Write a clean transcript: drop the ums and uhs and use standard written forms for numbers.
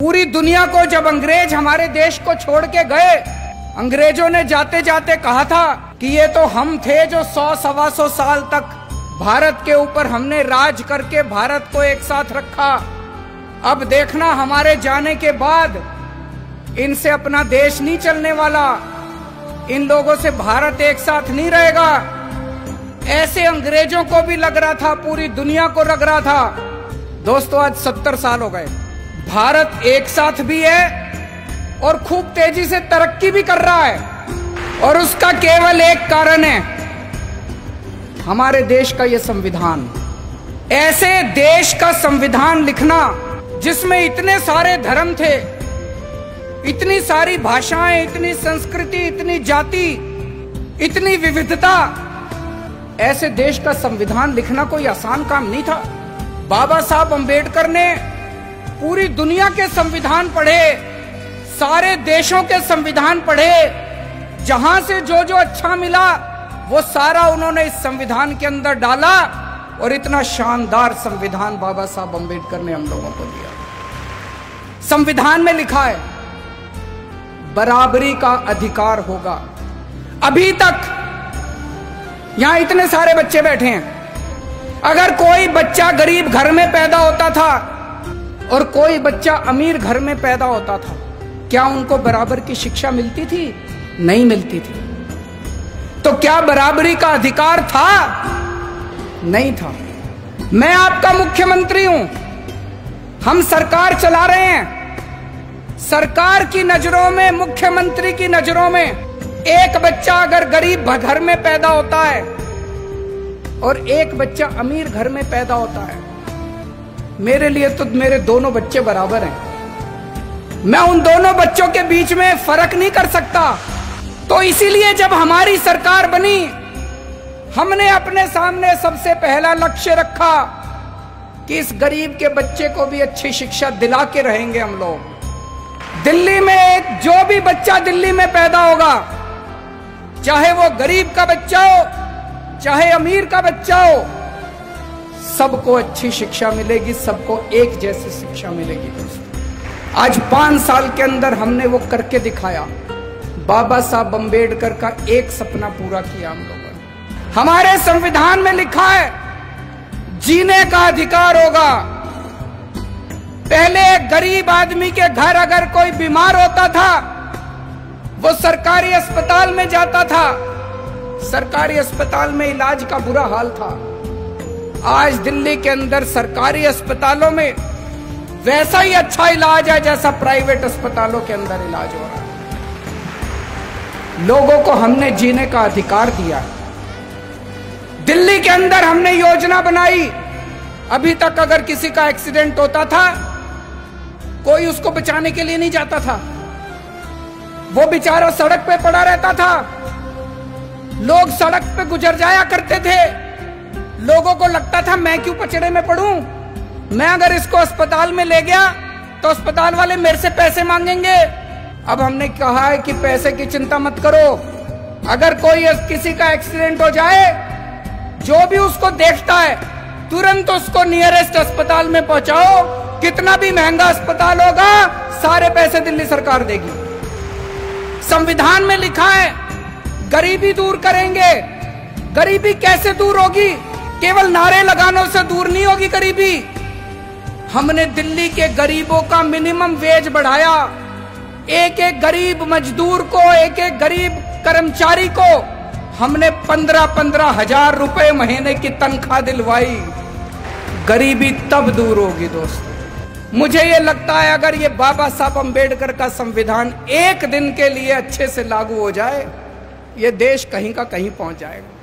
पूरी दुनिया को जब अंग्रेज हमारे देश को छोड़ के गए, अंग्रेजों ने जाते जाते कहा था कि ये तो हम थे जो 100-125 साल तक भारत के ऊपर हमने राज करके भारत को एक साथ रखा। अब देखना हमारे जाने के बाद इनसे अपना देश नहीं चलने वाला, इन लोगों से भारत एक साथ नहीं रहेगा। ऐसे अंग्रेजों को भी लग रहा था, पूरी दुनिया को लग रहा था। दोस्तों आज 70 साल हो गए, भारत एक साथ भी है और खूब तेजी से तरक्की भी कर रहा है, और उसका केवल एक कारण है, हमारे देश का यह संविधान। ऐसे देश का संविधान लिखना जिसमें इतने सारे धर्म थे, इतनी सारी भाषाएं, इतनी संस्कृति, इतनी जाति, इतनी विविधता, ऐसे देश का संविधान लिखना कोई आसान काम नहीं था। बाबा साहब अंबेडकर ने पूरी दुनिया के संविधान पढ़े, सारे देशों के संविधान पढ़े, जहां से जो जो अच्छा मिला वो सारा उन्होंने इस संविधान के अंदर डाला, और इतना शानदार संविधान बाबा साहब अंबेडकर ने हम लोगों को दिया। संविधान में लिखा है बराबरी का अधिकार होगा। अभी तक यहां इतने सारे बच्चे बैठे हैं, अगर कोई बच्चा गरीब घर में पैदा होता था और कोई बच्चा अमीर घर में पैदा होता था, क्या उनको बराबर की शिक्षा मिलती थी? नहीं मिलती थी। तो क्या बराबरी का अधिकार था? नहीं था। मैं आपका मुख्यमंत्री हूं, हम सरकार चला रहे हैं। सरकार की नजरों में, मुख्यमंत्री की नजरों में, एक बच्चा अगर गरीब घर में पैदा होता है और एक बच्चा अमीर घर में पैदा होता है, मेरे लिए तो मेरे दोनों बच्चे बराबर हैं। मैं उन दोनों बच्चों के बीच में फर्क नहीं कर सकता। तो इसीलिए जब हमारी सरकार बनी, हमने अपने सामने सबसे पहला लक्ष्य रखा कि इस गरीब के बच्चे को भी अच्छी शिक्षा दिला के रहेंगे हम लोग। दिल्ली में जो भी बच्चा दिल्ली में पैदा होगा, चाहे वो गरीब का बच्चा हो, चाहे अमीर का बच्चा हो, सबको अच्छी शिक्षा मिलेगी, सबको एक जैसी शिक्षा मिलेगी। दोस्तों आज 5 साल के अंदर हमने वो करके दिखाया। बाबा साहब अंबेडकर का एक सपना पूरा किया हम लोगों ने। हमारे संविधान में लिखा है जीने का अधिकार होगा। पहले एक गरीब आदमी के घर अगर कोई बीमार होता था, वो सरकारी अस्पताल में जाता था, सरकारी अस्पताल में इलाज का बुरा हाल था। आज दिल्ली के अंदर सरकारी अस्पतालों में वैसा ही अच्छा इलाज है जैसा प्राइवेट अस्पतालों के अंदर इलाज हो रहा है। लोगों को हमने जीने का अधिकार दिया। दिल्ली के अंदर हमने योजना बनाई, अभी तक अगर किसी का एक्सीडेंट होता था, कोई उसको बचाने के लिए नहीं जाता था, वो बेचारा सड़क पे पड़ा रहता था। लोग सड़क पे गुजर जाया करते थे, लोगों को लगता था मैं क्यों पचड़े में पड़ूं, मैं अगर इसको अस्पताल में ले गया तो अस्पताल वाले मेरे से पैसे मांगेंगे। अब हमने कहा है कि पैसे की चिंता मत करो, अगर कोई किसी का एक्सीडेंट हो जाए, जो भी उसको देखता है तुरंत उसको नियरेस्ट अस्पताल में पहुंचाओ। कितना भी महंगा अस्पताल होगा, सारे पैसे दिल्ली सरकार देगी। संविधान में लिखा है गरीबी दूर करेंगे। गरीबी कैसे दूर होगी? केवल नारे लगाने से दूर नहीं होगी गरीबी। हमने दिल्ली के गरीबों का मिनिमम वेज बढ़ाया। एक एक गरीब मजदूर को, एक एक गरीब कर्मचारी को हमने 15-15 हजार रुपए महीने की तनख्वाह दिलवाई। गरीबी तब दूर होगी दोस्तों। मुझे ये लगता है अगर ये बाबा साहब अंबेडकर का संविधान एक दिन के लिए अच्छे से लागू हो जाए, ये देश कहीं का कहीं पहुंच जाएगा।